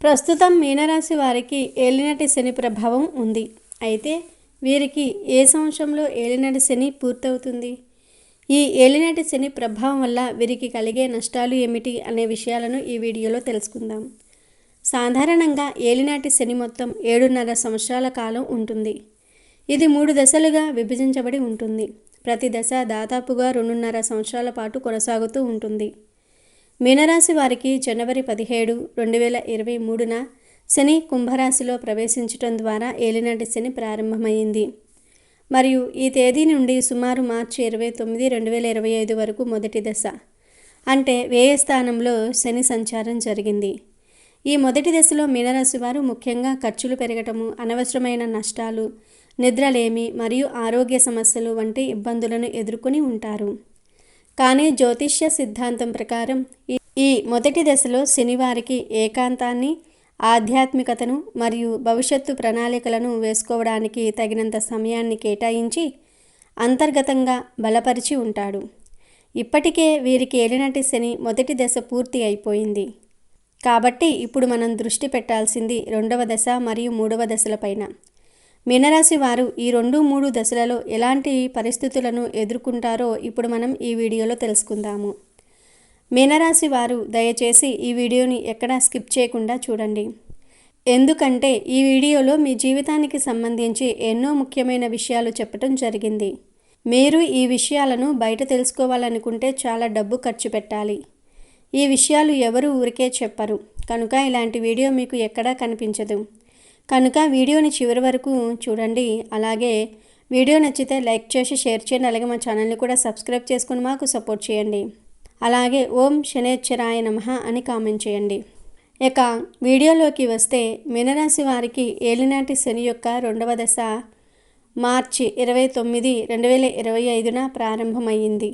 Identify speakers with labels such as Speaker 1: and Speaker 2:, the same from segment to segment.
Speaker 1: ప్రస్తుతం మీనరాశి వారికి ఏలినాటి శని ప్రభావం ఉంది. అయితే వీరికి ఏ సంవత్సరంలో ఏలినాటి శని పూర్తవుతుంది, ఈ ఏలినాటి శని ప్రభావం వల్ల వీరికి కలిగే నష్టాలు ఏమిటి అనే విషయాలను ఈ వీడియోలో తెలుసుకుందాం. సాధారణంగా ఏలినాటి శని మొత్తం 7.5 సంవత్సరాల కాలం ఉంటుంది. ఇది 3 దశలుగా విభజించబడి ఉంటుంది. ప్రతి దశ దాదాపుగా 2.5 సంవత్సరాల పాటు కొనసాగుతూ ఉంటుంది. మీనరాశి వారికి జనవరి 17, 2023న శని కుంభరాశిలో ప్రవేశించడం ద్వారా ఏలినాటి శని ప్రారంభమైంది. మరియు ఈ తేదీ నుండి సుమారు మార్చి 29, 2025 వరకు మొదటి దశ అంటే వ్యయ స్థానంలో శని సంచారం జరిగింది. ఈ మొదటి దశలో మీనరాశి వారు ముఖ్యంగా ఖర్చులు పెరగటము, అనవసరమైన నష్టాలు, నిద్రలేమి మరియు ఆరోగ్య సమస్యలు వంటి ఇబ్బందులను ఎదుర్కొని ఉంటారు. కానీ జ్యోతిష్య సిద్ధాంతం ప్రకారం ఈ మొదటి దశలో శనివారికి ఏకాంతాన్ని, ఆధ్యాత్మికతను మరియు భవిష్యత్తు ప్రణాళికలను వేసుకోవడానికి తగినంత సమయాన్ని కేటాయించి అంతర్గతంగా బలపరిచి ఉంటాడు. ఇప్పటికే వీరికి ఏలినాటి శని మొదటి దశ పూర్తి అయిపోయింది. కాబట్టి ఇప్పుడు మనం దృష్టి పెట్టాల్సింది 2వ దశ మరియు 3వ దశలపైన. మీనరాశి వారు ఈ 2, 3 దశలలో ఎలాంటి పరిస్థితులను ఎదుర్కొంటారో ఇప్పుడు మనం ఈ వీడియోలో తెలుసుకుందాము. మీనరాశి వారు దయచేసి ఈ వీడియోని ఎక్కడా స్కిప్ చేయకుండా చూడండి. ఎందుకంటే ఈ వీడియోలో మీ జీవితానికి సంబంధించి ఎన్నో ముఖ్యమైన విషయాలు చెప్పడం జరిగింది. మీరు ఈ విషయాలను బయట తెలుసుకోవాలనుకుంటే చాలా డబ్బు ఖర్చు పెట్టాలి. ఈ విషయాలు ఎవరు ఊరికే చెప్పరు కనుక ఇలాంటి వీడియో మీకు ఎక్కడా కనిపించదు. కనుక వీడియోని చివరి వరకు చూడండి. అలాగే వీడియో నచ్చితే లైక్ చేసి షేర్ చేయండి. అలాగే మా ఛానల్ని కూడా సబ్స్క్రైబ్ చేసుకుని మాకు సపోర్ట్ చేయండి. అలాగే ఓం శనేశ్వరాయ నమః అని కామెంట్ చేయండి. ఇక వీడియోలోకి వస్తే మీనరాశి వారికి ఏలినాటి శని యొక్క 2వ దశ మార్చి 29, 2025న ప్రారంభమైంది.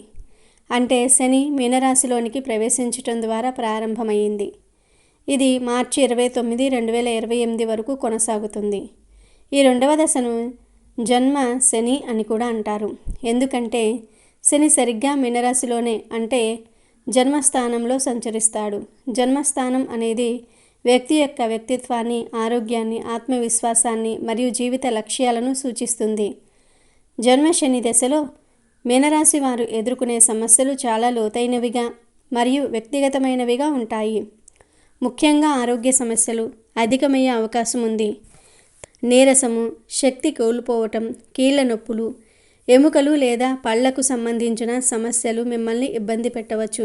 Speaker 1: అంటే శని మీనరాశిలోనికి ప్రవేశించటం ద్వారా ప్రారంభమైంది. ఇది మార్చి 29, 2028 వరకు కొనసాగుతుంది. ఈ 2వ దశను జన్మ శని అని కూడా అంటారు. ఎందుకంటే శని సరిగ్గా మీనరాశిలోనే అంటే జన్మస్థానంలో సంచరిస్తాడు. జన్మస్థానం అనేది వ్యక్తి యొక్క వ్యక్తిత్వాన్ని, ఆరోగ్యాన్ని, ఆత్మవిశ్వాసాన్ని మరియు జీవిత లక్ష్యాలను సూచిస్తుంది. జన్మ శని దశలో మీనరాశి వారు ఎదుర్కొనే సమస్యలు చాలా లోతైనవిగా మరియు వ్యక్తిగతమైనవిగా ఉంటాయి. ముఖ్యంగా ఆరోగ్య సమస్యలు అధికమయ్యే అవకాశం ఉంది. నీరసము, శక్తి కోల్పోవటం, కీళ్ళ నొప్పులు, ఎముకలు లేదా పళ్లకు సంబంధించిన సమస్యలు మిమ్మల్ని ఇబ్బంది పెట్టవచ్చు.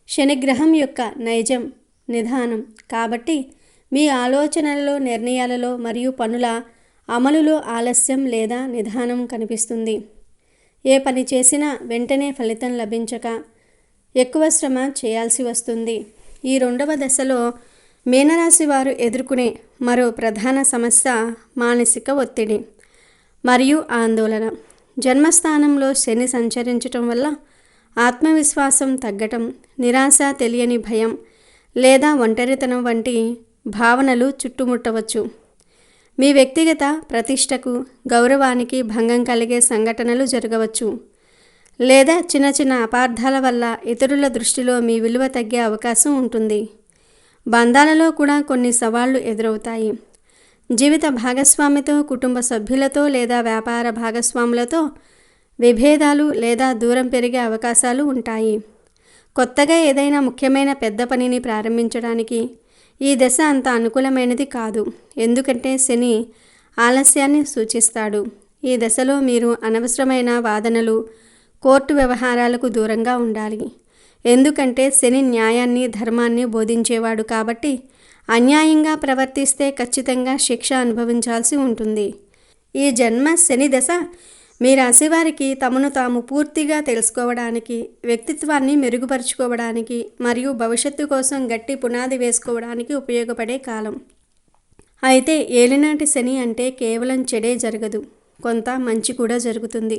Speaker 1: శనిగ్రహం యొక్క నైజం నిదానం కాబట్టి మీ ఆలోచనలలో, నిర్ణయాలలో మరియు పనుల అమలులో ఆలస్యం లేదా నిదానం కనిపిస్తుంది. ఏ పని చేసినా వెంటనే ఫలితం లభించక ఎక్కువ శ్రమ చేయాల్సి వస్తుంది. ఈ 2వ దశలో మీనరాశి వారు ఎదుర్కొనే మరో ప్రధాన సమస్య మానసిక ఒత్తిడి మరియు ఆందోళన. జన్మస్థానంలో శని సంచరించటం వల్ల ఆత్మవిశ్వాసం తగ్గటం, నిరాశ, తెలియని భయం లేదా ఒంటరితనం వంటి భావనలు చుట్టుముట్టవచ్చు. మీ వ్యక్తిగత ప్రతిష్టకు, గౌరవానికి భంగం కలిగే సంఘటనలు జరగవచ్చు. లేదా చిన్న చిన్న అపార్థాల వల్ల ఇతరుల దృష్టిలో మీ విలువ తగ్గే అవకాశం ఉంటుంది. బంధాలలో కూడా కొన్ని సవాళ్లు ఎదురవుతాయి. జీవిత భాగస్వామితో, కుటుంబ సభ్యులతో లేదా వ్యాపార భాగస్వాములతో విభేదాలు లేదా దూరం పెరిగే అవకాశాలు ఉంటాయి. కొత్తగా ఏదైనా ముఖ్యమైన పెద్ద పనిని ప్రారంభించడానికి ఈ దశ అంత అనుకూలమైనది కాదు. ఎందుకంటే శని ఆలస్యాన్ని సూచిస్తాడు. ఈ దశలో మీరు అనవసరమైన వాదనలు, కోర్టు వ్యవహారాలకు దూరంగా ఉండాలి. ఎందుకంటే శని న్యాయాన్ని, ధర్మాన్ని బోధించేవాడు కాబట్టి అన్యాయంగా ప్రవర్తిస్తే ఖచ్చితంగా శిక్ష అనుభవించాల్సి ఉంటుంది. ఈ జన్మ శని దశ మీ రాశివారికి తమను తాము పూర్తిగా తెలుసుకోవడానికి, వ్యక్తిత్వాన్ని మెరుగుపరుచుకోవడానికి మరియు భవిష్యత్తు కోసం గట్టి పునాది వేసుకోవడానికి ఉపయోగపడే కాలం. అయితే ఏలినాటి శని అంటే కేవలం చెడే జరగదు, కొంత మంచి కూడా జరుగుతుంది.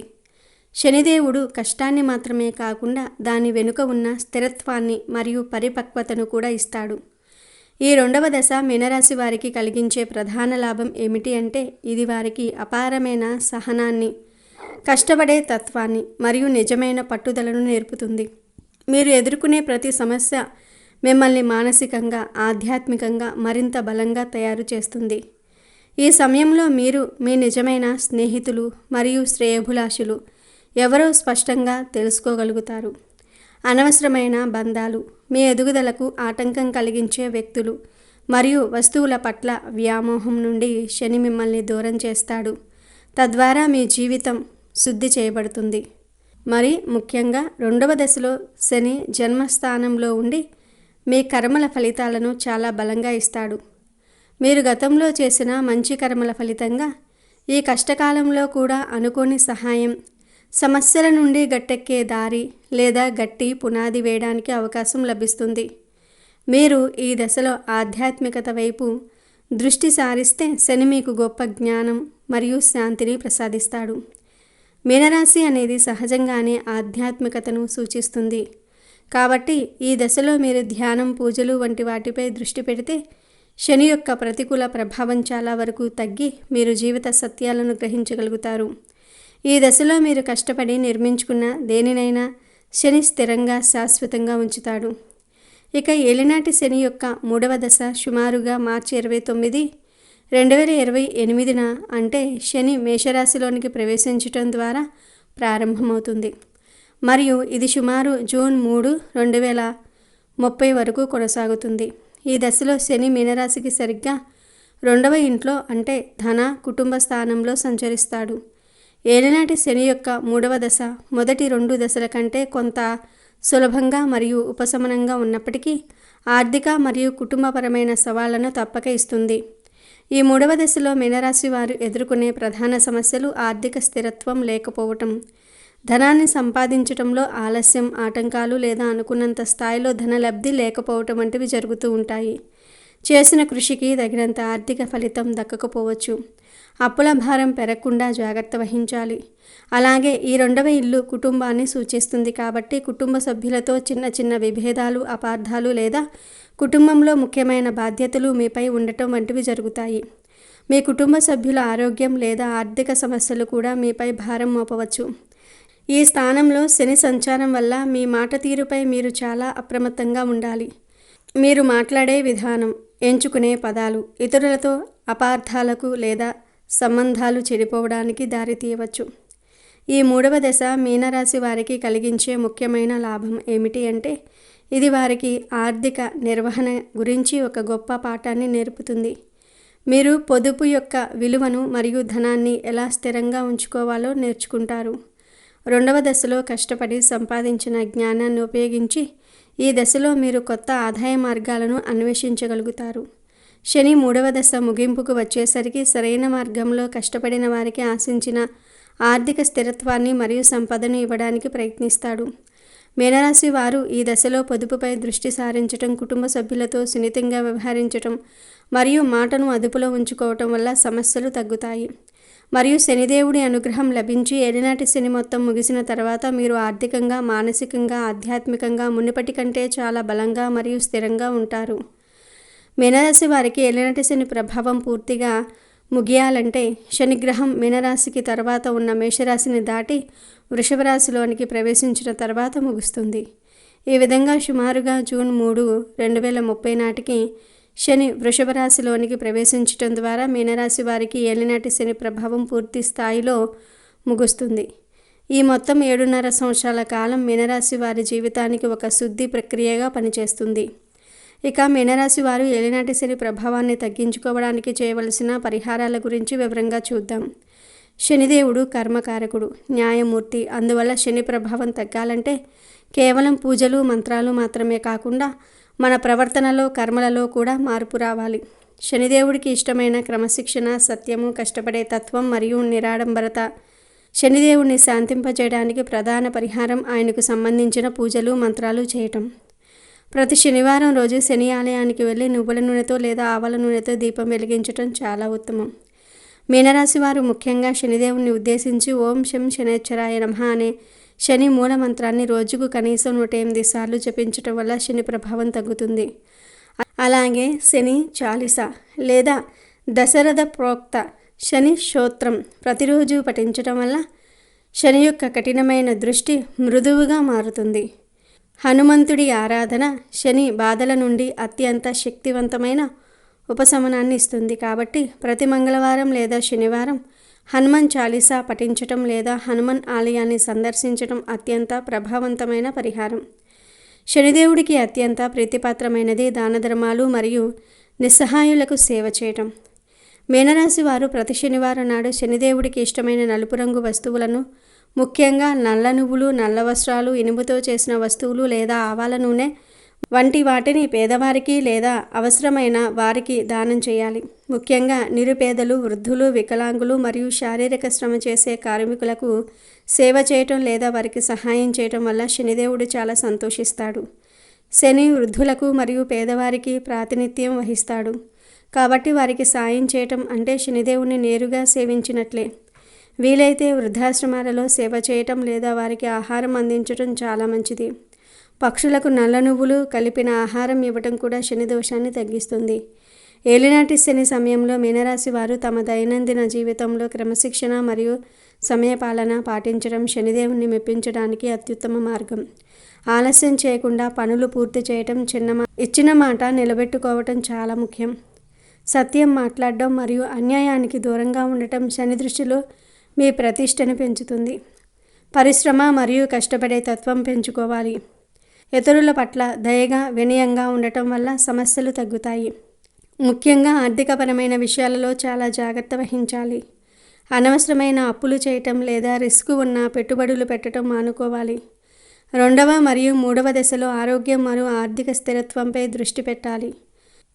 Speaker 1: శనిదేవుడు కష్టాన్ని మాత్రమే కాకుండా దాని వెనుక ఉన్న స్థిరత్వాన్ని మరియు పరిపక్వతను కూడా ఇస్తాడు. ఈ 2వ దశ మీనరాశి వారికి కలిగించే ప్రధాన లాభం ఏమిటి అంటే ఇది వారికి అపారమైన సహనాన్ని, కష్టపడే తత్వాన్ని మరియు నిజమైన పట్టుదలను నేర్పుతుంది. మీరు ఎదుర్కొనే ప్రతి సమస్య మిమ్మల్ని మానసికంగా, ఆధ్యాత్మికంగా మరింత బలంగా తయారు చేస్తుంది. ఈ సమయంలో మీరు మీ నిజమైన స్నేహితులు మరియు శ్రేయోభిలాషులు ఎవరో స్పష్టంగా తెలుసుకోగలుగుతారు. అనవసరమైన బంధాలు, మీ ఎదుగుదలకు ఆటంకం కలిగించే వ్యక్తులు మరియు వస్తువుల పట్ల వ్యామోహం నుండి శని మిమ్మల్ని దూరం చేస్తాడు. తద్వారా మీ జీవితం శుద్ధి చేయబడుతుంది. మరి ముఖ్యంగా 2వ దశలో శని జన్మస్థానంలో ఉండి మీ కర్మల ఫలితాలను చాలా బలంగా ఇస్తాడు. మీరు గతంలో చేసిన మంచి కర్మల ఫలితంగా ఈ కష్టకాలంలో కూడా అనుకోని సహాయం, సమస్యల నుండి గట్టెక్కే దారి లేదా గట్టి పునాది వేయడానికి అవకాశం లభిస్తుంది. మీరు ఈ దశలో ఆధ్యాత్మికత వైపు దృష్టి సారిస్తే శని మీకు గొప్ప జ్ఞానం మరియు శాంతిని ప్రసాదిస్తాడు. మీనరాశి అనేది సహజంగానే ఆధ్యాత్మికతను సూచిస్తుంది. కాబట్టి ఈ దశలో మీరు ధ్యానం, పూజలు వంటి వాటిపై దృష్టి పెడితే శని యొక్క ప్రతికూల ప్రభావం చాలా వరకు తగ్గి మీరు జీవిత సత్యాలను గ్రహించగలుగుతారు. ఈ దశలో మీరు కష్టపడి నిర్మించుకున్న దేనినైనా శని స్థిరంగా, శాశ్వతంగా ఉంచుతాడు. ఇక ఏలినాటి శని యొక్క 3వ దశ సుమారుగా మార్చి 29, 2028న అంటే శని మేషరాశిలోనికి ప్రవేశించటం ద్వారా ప్రారంభమవుతుంది. మరియు ఇది సుమారు జూన్ 3, 2030 వరకు కొనసాగుతుంది. ఈ దశలో శని మీనరాశికి సరిగ్గా 2వ ఇంట్లో అంటే ధన, కుటుంబ స్థానంలో సంచరిస్తాడు. ఏలినాటి శని యొక్క 3వ దశ మొదటి 2 దశల కంటే కొంత సులభంగా మరియు ఉపశమనంగా ఉన్నప్పటికీ ఆర్థిక మరియు కుటుంబపరమైన సవాళ్లను తప్పక ఇస్తుంది. ఈ 3వ దశలో మీనరాశి వారు ఎదుర్కొనే ప్రధాన సమస్యలు ఆర్థిక స్థిరత్వం లేకపోవటం, ధనాన్ని సంపాదించడంలో ఆలస్యం, ఆటంకాలు లేదా అనుకున్నంత స్థాయిలో ధనలబ్ధి లేకపోవటం వంటివి జరుగుతూ ఉంటాయి. చేసిన కృషికి తగినంత ఆర్థిక ఫలితం దక్కకపోవచ్చు. అప్పుల భారం పెరగకుండా జాగ్రత్త వహించాలి. అలాగే ఈ 2వ ఇల్లు కుటుంబాన్ని సూచిస్తుంది కాబట్టి కుటుంబ సభ్యులతో చిన్న చిన్న విభేదాలు, అపార్థాలు లేదా కుటుంబంలో ముఖ్యమైన బాధ్యతలు మీపై ఉండటం వంటివి జరుగుతాయి. మీ కుటుంబ సభ్యుల ఆరోగ్యం లేదా ఆర్థిక సమస్యలు కూడా మీపై భారం మోపవచ్చు. ఈ స్థానంలో శని సంచారం వల్ల మీ మాట తీరుపై మీరు చాలా అప్రమత్తంగా ఉండాలి. మీరు మాట్లాడే విధానం, ఎంచుకునే పదాలు ఇతరులతో అపార్థాలకు లేదా సంబంధాలు చెడిపోవడానికి దారితీయవచ్చు. ఈ 3వ దశ మీనరాశి వారికి కలిగించే ముఖ్యమైన లాభం ఏమిటి అంటే ఇది వారికి ఆర్థిక నిర్వహణ గురించి ఒక గొప్ప పాఠాన్ని నేర్పుతుంది. మీరు పొదుపు యొక్క విలువను మరియు ధనాన్ని ఎలా స్థిరంగా ఉంచుకోవాలో నేర్చుకుంటారు. 2వ దశలో కష్టపడి సంపాదించిన జ్ఞానాన్ని ఉపయోగించి ఈ దశలో మీరు కొత్త ఆదాయ మార్గాలను అన్వేషించగలుగుతారు. శని 3వ దశ ముగింపుకు వచ్చేసరికి సరైన మార్గంలో కష్టపడిన వారికి ఆశించిన ఆర్థిక స్థిరత్వాన్ని మరియు సంపదను ఇవ్వడానికి ప్రయత్నిస్తాడు. మీనరాశి వారు ఈ దశలో పొదుపుపై దృష్టి సారించటం, కుటుంబ సభ్యులతో సున్నితంగా వ్యవహరించటం మరియు మాటను అదుపులో ఉంచుకోవటం వల్ల సమస్యలు తగ్గుతాయి. మరియు శనిదేవుడి అనుగ్రహం లభించి ఏలినాటి శని మొత్తం ముగిసిన తర్వాత మీరు ఆర్థికంగా, మానసికంగా, ఆధ్యాత్మికంగా మునుపటి కంటే చాలా బలంగా మరియు స్థిరంగా ఉంటారు. మీనరాశి వారికి ఏలినాటి శని ప్రభావం పూర్తిగా ముగియాలంటే శనిగ్రహం మీనరాశికి తర్వాత ఉన్న మేషరాశిని దాటి వృషభ రాశిలోనికి ప్రవేశించిన తర్వాత ముగుస్తుంది. ఈ విధంగా సుమారుగా జూన్ 3, 2030 నాటికి శని వృషభ రాశిలోనికి ప్రవేశించటం ద్వారా మీనరాశి వారికి ఏలినాటి శని ప్రభావం పూర్తి స్థాయిలో ముగుస్తుంది. ఈ మొత్తం 7.5 సంవత్సరాల కాలం మీనరాశి వారి జీవితానికి ఒక శుద్ధి ప్రక్రియగా పనిచేస్తుంది. ఇక మీనరాశి వారు ఏలినాటి శని ప్రభావాన్ని తగ్గించుకోవడానికి చేయవలసిన పరిహారాల గురించి వివరంగా చూద్దాం. శనిదేవుడు కర్మకారకుడు, న్యాయమూర్తి. అందువల్ల శని ప్రభావం తగ్గాలంటే కేవలం పూజలు, మంత్రాలు మాత్రమే కాకుండా మన ప్రవర్తనలో, కర్మలలో కూడా మార్పు రావాలి. శనిదేవుడికి ఇష్టమైన క్రమశిక్షణ, సత్యము, కష్టపడే తత్వం మరియు నిరాడంబరత. శనిదేవుడిని శాంతింపజేయడానికి ప్రధాన పరిహారం ఆయనకు సంబంధించిన పూజలు, మంత్రాలు చేయటం. ప్రతి శనివారం రోజు శని ఆలయానికి వెళ్ళి నువ్వుల నూనెతో లేదా ఆవాల నూనెతో దీపం వెలిగించటం చాలా ఉత్తమం. మీనరాశి వారు ముఖ్యంగా శనిదేవుని ఉద్దేశించి ఓం శం శనైశ్చరాయ నమః అనే శని మూల మంత్రాన్ని రోజుకు కనీసం 108 సార్లు జపించటం వల్ల శని ప్రభావం తగ్గుతుంది. అలాగే శని చాలీస లేదా దశరథ ప్రోక్త శని స్తోత్రం ప్రతిరోజు పఠించటం వల్ల శని యొక్క కఠినమైన దృష్టి మృదువుగా మారుతుంది. హనుమంతుడి ఆరాధన శని బాధల నుండి అత్యంత శక్తివంతమైన ఉపశమనాన్ని ఇస్తుంది. కాబట్టి ప్రతి మంగళవారం లేదా శనివారం హనుమాన్ చాలీసా పఠించటం లేదా హనుమాన్ ఆలయాన్ని సందర్శించటం అత్యంత ప్రభావవంతమైన పరిహారం. శనిదేవుడికి అత్యంత ప్రీతిపాత్రమైనది దాన ధర్మాలు మరియు నిస్సహాయులకు సేవ చేయటం. మీనరాశి వారు ప్రతి శనివారం నాడు శనిదేవుడికి ఇష్టమైన నలుపు రంగు వస్తువులను, ముఖ్యంగా నల్ల నువ్వులు, నల్ల వస్త్రాలు, ఇనుముతో చేసిన వస్తువులు లేదా ఆవాల నూనె వంటి వాటిని పేదవారికి లేదా అవసరమైన వారికి దానం చేయాలి. ముఖ్యంగా నిరుపేదలు, వృద్ధులు, వికలాంగులు మరియు శారీరక శ్రమ చేసే కార్మికులకు సేవ చేయటం లేదా వారికి సహాయం చేయటం వల్ల శనిదేవుడు చాలా సంతోషిస్తాడు. శని వృద్ధులకు మరియు పేదవారికి ప్రాతినిధ్యం వహిస్తాడు. కాబట్టి వారికి సాయం చేయటం అంటే శనిదేవుని నేరుగా సేవించినట్లే. వీలైతే వృద్ధాశ్రమాలలో సేవ చేయటం లేదా వారికి ఆహారం అందించటం చాలా మంచిది. పక్షులకు నల్ల నువ్వులు కలిపిన ఆహారం ఇవ్వటం కూడా శని దోషాన్ని తగ్గిస్తుంది. ఏలినాటి శని సమయంలో మీనరాశి వారు తమ దైనందిన జీవితంలో క్రమశిక్షణ మరియు సమయపాలన పాటించడం శనిదేవుని మెప్పించడానికి అత్యుత్తమ మార్గం. ఆలస్యం చేయకుండా పనులు పూర్తి చేయటం, ఇచ్చిన మాట నిలబెట్టుకోవటం చాలా ముఖ్యం. సత్యం మాట్లాడడం మరియు అన్యాయానికి దూరంగా ఉండటం శని దృష్టిలో మీ ప్రతిష్టను పెంచుతుంది. పరిశ్రమ మరియు కష్టపడే తత్వం పెంచుకోవాలి. ఇతరుల పట్ల దయగా, వినయంగా ఉండటం వల్ల సమస్యలు తగ్గుతాయి. ముఖ్యంగా ఆర్థికపరమైన విషయాలలో చాలా జాగ్రత్త వహించాలి. అనవసరమైన అప్పులు చేయటం లేదా రిస్క్ ఉన్న పెట్టుబడులు పెట్టడం మానుకోవాలి. 2వ మరియు 3వ దశలో ఆరోగ్యం మరియు ఆర్థిక స్థిరత్వంపై దృష్టి పెట్టాలి.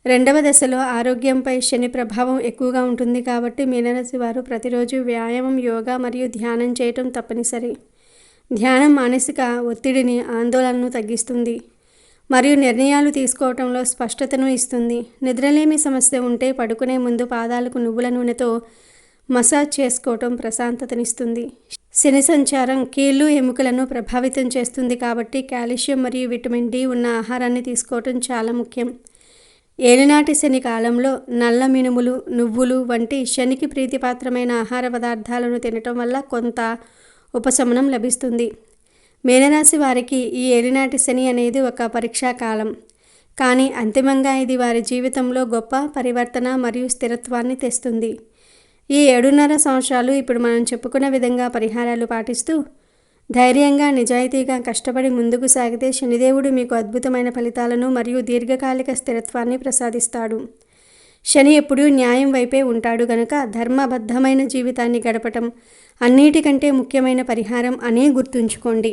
Speaker 1: 2వ దశలో ఆరోగ్యంపై శని ప్రభావం ఎక్కువగా ఉంటుంది. కాబట్టి మీనరాశి వారు ప్రతిరోజు వ్యాయామం, యోగా మరియు ధ్యానం చేయటం తప్పనిసరి. ధ్యానం మానసిక ఒత్తిడిని, ఆందోళనను తగ్గిస్తుంది మరియు నిర్ణయాలు తీసుకోవటంలో స్పష్టతను ఇస్తుంది. నిద్రలేమి సమస్య ఉంటే పడుకునే ముందు పాదాలకు నువ్వుల నూనెతో మసాజ్ చేసుకోవటం ప్రశాంతతనిస్తుంది. శని సంచారం కీళ్ళు, ఎముకలను ప్రభావితం చేస్తుంది. కాబట్టి కాల్షియం మరియు విటమిన్ డి ఉన్న ఆహారాన్ని తీసుకోవటం చాలా ముఖ్యం. ఏలినాటి శని కాలంలో నల్ల మినుములు, నువ్వులు వంటి శనికి ప్రీతిపాత్రమైన ఆహార పదార్థాలను తినటం వల్ల కొంత ఉపశమనం లభిస్తుంది. మీనరాశి వారికి ఈ ఏలినాటి శని అనేది ఒక పరీక్షా కాలం, కానీ అంతిమంగా ఇది వారి జీవితంలో గొప్ప పరివర్తన మరియు స్థిరత్వాన్ని తెస్తుంది. ఈ 7.5 సంవత్సరాలు ఇప్పుడు మనం చెప్పుకున్న విధంగా పరిహారాలు పాటిస్తూ ధైర్యంగా, నిజాయితీగా కష్టపడి ముందుకు సాగితే శనిదేవుడు మీకు అద్భుతమైన ఫలితాలను మరియు దీర్ఘకాలిక స్థిరత్వాన్ని ప్రసాదిస్తాడు. శని ఎప్పుడూ న్యాయం వైపే ఉంటాడు గనుక ధర్మబద్ధమైన జీవితాన్ని గడపటం అన్నిటికంటే ముఖ్యమైన పరిహారం అని గుర్తుంచుకోండి.